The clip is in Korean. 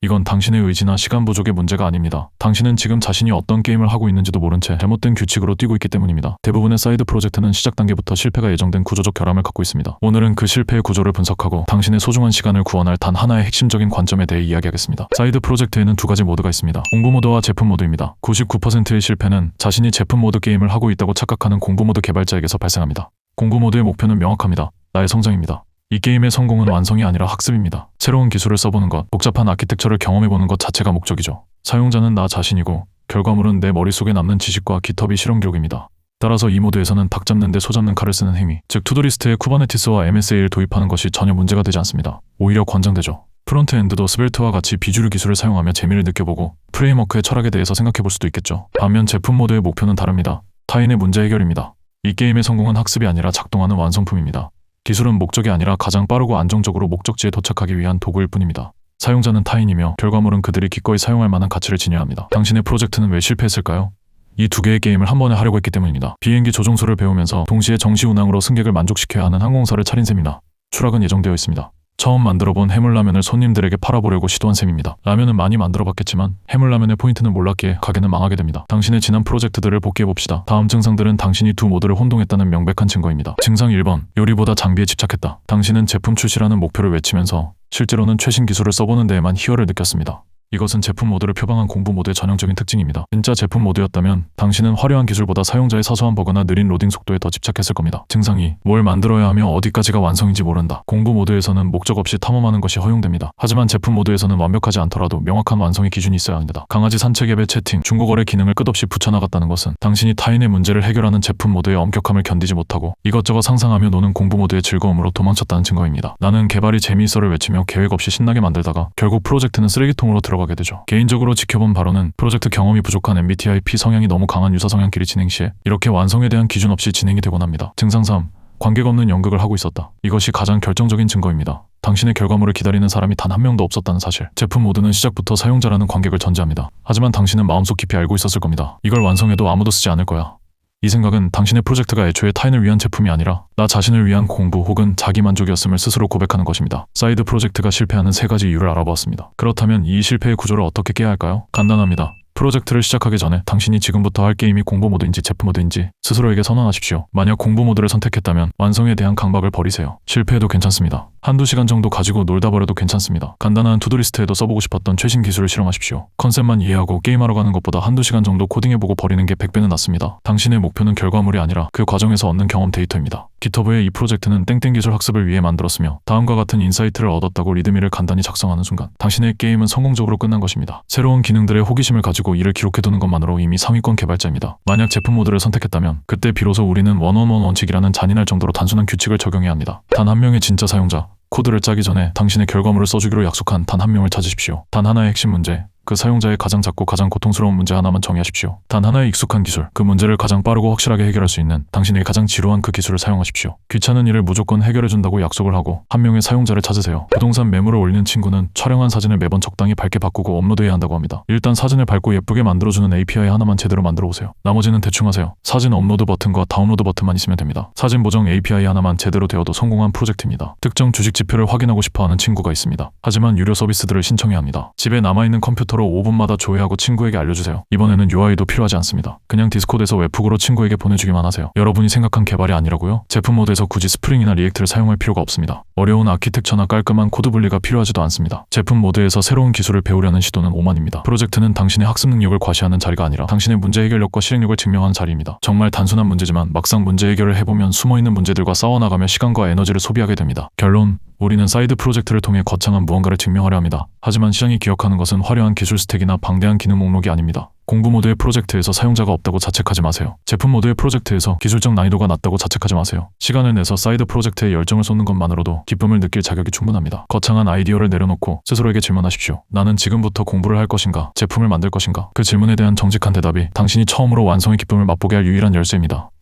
이건 당신의 의지나 시간 부족의 문제가 아닙니다. 당신은 지금 자신이 어떤 게임을 하고 있는지도 모른 채 잘못된 규칙으로 뛰고 있기 때문입니다. 대부분의 사이드 프로젝트는 시작 단계부터 실패가 예정된 구조적 결함을 갖고 있습니다. 오늘은 그 실패의 구조를 분석하고 당신의 소중한 시간을 구원할 단 하나의 핵심적인 관점에 대해 이야기하겠습니다. 사이드 프로젝트에는 두 가지 모드가 있습니다. 공부 모드와 제품 모드입니다. 99%의 실패는 자신이 제품 모드 게임을 하고 있다고 착각하는 공부 모드 개발자에게서 발생합니다. 공부 모드의 목표는 명확합니다. 나의 성장입니다. 이 게임의 성공은 완성이 아니라 학습입니다. 새로운 기술을 써보는 것, 복잡한 아키텍처를 경험해보는 것 자체가 목적이죠. 사용자는 나 자신이고 결과물은 내 머릿속에 남는 지식과 GitHub 실험 기록입니다. 따라서 이 모드에서는 닭 잡는 데 소 잡는 칼을 쓰는 행위, 즉 투두리스트에 쿠버네티스와 MSA를 도입하는 것이 전혀 문제가 되지 않습니다. 오히려 권장되죠. 프론트엔드도 스벨트와 같이 비주류 기술을 사용하며 재미를 느껴보고 프레임워크의 철학에 대해서 생각해볼 수도 있겠죠. 반면 제품 모드의 목표는 다릅니다. 타인의 문제 해결입니다. 이 게임의 성공은 학습이 아니라 작동하는 완성품입니다. 기술은 목적이 아니라 가장 빠르고 안정적으로 목적지에 도착하기 위한 도구일 뿐입니다. 사용자는 타인이며 결과물은 그들이 기꺼이 사용할 만한 가치를 지녀야 합니다. 당신의 프로젝트는 왜 실패했을까요? 이 두 개의 게임을 한 번에 하려고 했기 때문입니다. 비행기 조종소를 배우면서 동시에 정시 운항으로 승객을 만족시켜야 하는 항공사를 차린 셈입니다. 추락은 예정되어 있습니다. 처음 만들어본 해물라면을 손님들에게 팔아보려고 시도한 셈입니다. 라면은 많이 만들어봤겠지만 해물라면의 포인트는 몰랐기에 가게는 망하게 됩니다. 당신의 지난 프로젝트들을 복귀해봅시다. 다음 증상들은 당신이 두 모드를 혼동했다는 명백한 증거입니다. 증상 1번, 요리보다 장비에 집착했다. 당신은 제품 출시라는 목표를 외치면서 실제로는 최신 기술을 써보는 데에만 희열을 느꼈습니다. 이것은 제품 모드를 표방한 공부 모드의 전형적인 특징입니다. 진짜 제품 모드였다면 당신은 화려한 기술보다 사용자의 사소한 버그나 느린 로딩 속도에 더 집착했을 겁니다. 증상 2. 뭘 만들어야 하며 어디까지가 완성인지 모른다. 공부 모드에서는 목적 없이 탐험하는 것이 허용됩니다. 하지만 제품 모드에서는 완벽하지 않더라도 명확한 완성의 기준이 있어야 합니다. 강아지 산책 앱의 채팅, 중고거래 기능을 끝없이 붙여나갔다는 것은 당신이 타인의 문제를 해결하는 제품 모드의 엄격함을 견디지 못하고 이것저것 상상하며 노는 공부 모드의 즐거움으로 도망쳤다는 증거입니다. 나는 개발이 재미있어를 외치며 계획 없이 신나게 만들다가 결국 프로젝트는 쓰레기통으로 들어가게 되죠. 개인적으로 지켜본 바로는 프로젝트 경험이 부족한 MBTI P 성향이 너무 강한 유사 성향끼리 진행 시에 이렇게 완성에 대한 기준 없이 진행이 되곤 합니다. 증상 3. 관계가 없는 연극을 하고 있었다. 이것이 가장 결정적인 증거입니다. 당신의 결과물을 기다리는 사람이 단 한 명도 없었다는 사실. 제품 모드는 시작부터 사용자라는 관객을 전제합니다. 하지만 당신은 마음속 깊이 알고 있었을 겁니다. 이걸 완성해도 아무도 쓰지 않을 거야. 이 생각은 당신의 프로젝트가 애초에 타인을 위한 제품이 아니라 나 자신을 위한 공부 혹은 자기 만족이었음을 스스로 고백하는 것입니다. 사이드 프로젝트가 실패하는 3가지 이유를 알아보았습니다. 그렇다면 이 실패의 구조를 어떻게 깨야 할까요? 간단합니다. 프로젝트를 시작하기 전에 당신이 지금부터 할 게임이 공부 모드인지 제품 모드인지 스스로에게 선언하십시오. 만약 공부 모드를 선택했다면 완성에 대한 강박을 버리세요. 실패해도 괜찮습니다. 한두 시간 정도 가지고 놀다 버려도 괜찮습니다. 간단한 투두리스트에도 써보고 싶었던 최신 기술을 실험하십시오. 컨셉만 이해하고 게임하러 가는 것보다 한두 시간 정도 코딩해보고 버리는 게 100배는 낫습니다. 당신의 목표는 결과물이 아니라 그 과정에서 얻는 경험 데이터입니다. 깃허브의 이 프로젝트는 땡땡 기술 학습을 위해 만들었으며 다음과 같은 인사이트를 얻었다고 리드미를 간단히 작성하는 순간 당신의 게임은 성공적으로 끝난 것입니다. 새로운 기능들의 호기심을 가지고 이를 기록해두는 것만으로 이미 상위권 개발자입니다. 만약 제품 모드를 선택했다면 그때 비로소 우리는 원원원 원칙이라는 잔인할 정도로 단순한 규칙을 적용해야 합니다. 단 한 명의 진짜 사용자, 코드를 짜기 전에 당신의 결과물을 써주기로 약속한 단 한 명을 찾으십시오. 단 하나의 핵심 문제, 그 사용자의 가장 작고 가장 고통스러운 문제 하나만 정의하십시오. 단 하나의 익숙한 기술, 그 문제를 가장 빠르고 확실하게 해결할 수 있는 당신에게 가장 지루한 그 기술을 사용하십시오. 귀찮은 일을 무조건 해결해준다고 약속을 하고 한 명의 사용자를 찾으세요. 부동산 매물을 올리는 친구는 촬영한 사진을 매번 적당히 밝게 바꾸고 업로드해야 한다고 합니다. 일단 사진을 밝고 예쁘게 만들어주는 API 하나만 제대로 만들어 오세요. 나머지는 대충 하세요. 사진 업로드 버튼과 다운로드 버튼만 있으면 됩니다. 사진 보정 API 하나만 제대로 되어도 성공한 프로젝트입니다. 특정 주식 지표를 확인하고 싶어하는 친구가 있습니다. 하지만 유료 서비스들을 신청해야 합니다. 집에 남아있는 컴퓨터로 5분마다 조회하고 친구에게 알려주세요. 이번에는 UI도 필요하지 않습니다. 그냥 디스코드에서 웹훅으로 친구에게 보내주기만 하세요. 여러분이 생각한 개발이 아니라고요? 제품 모드에서 굳이 스프링이나 리액트를 사용할 필요가 없습니다. 어려운 아키텍처나 깔끔한 코드 분리가 필요하지도 않습니다. 제품 모드에서 새로운 기술을 배우려는 시도는 오만입니다. 프로젝트는 당신의 학습 능력을 과시하는 자리가 아니라 당신의 문제 해결력과 실행력을 증명하는 자리입니다. 정말 단순한 문제지만 막상 문제 해결을 해보면 숨어있는 문제들과 싸워나가며 시간과 에너지를 소비하게 됩니다. 결론, 우리는 사이드 프로젝트를 통해 거창한 무언가를 증명하려 합니다. 하지만 시장이 기억하는 것은 화려한 기술 스택이나 방대한 기능 목록이 아닙니다. 공부 모드의 프로젝트에서 사용자가 없다고 자책하지 마세요. 제품 모드의 프로젝트에서 기술적 난이도가 낮다고 자책하지 마세요. 시간을 내서 사이드 프로젝트에 열정을 쏟는 것만으로도 기쁨을 느낄 자격이 충분합니다. 거창한 아이디어를 내려놓고 스스로에게 질문하십시오. 나는 지금부터 공부를 할 것인가? 제품을 만들 것인가? 그 질문에 대한 정직한 대답이 당신이 처음으로 완성의 기쁨을 맛보게 할 유일한 열쇠입니다.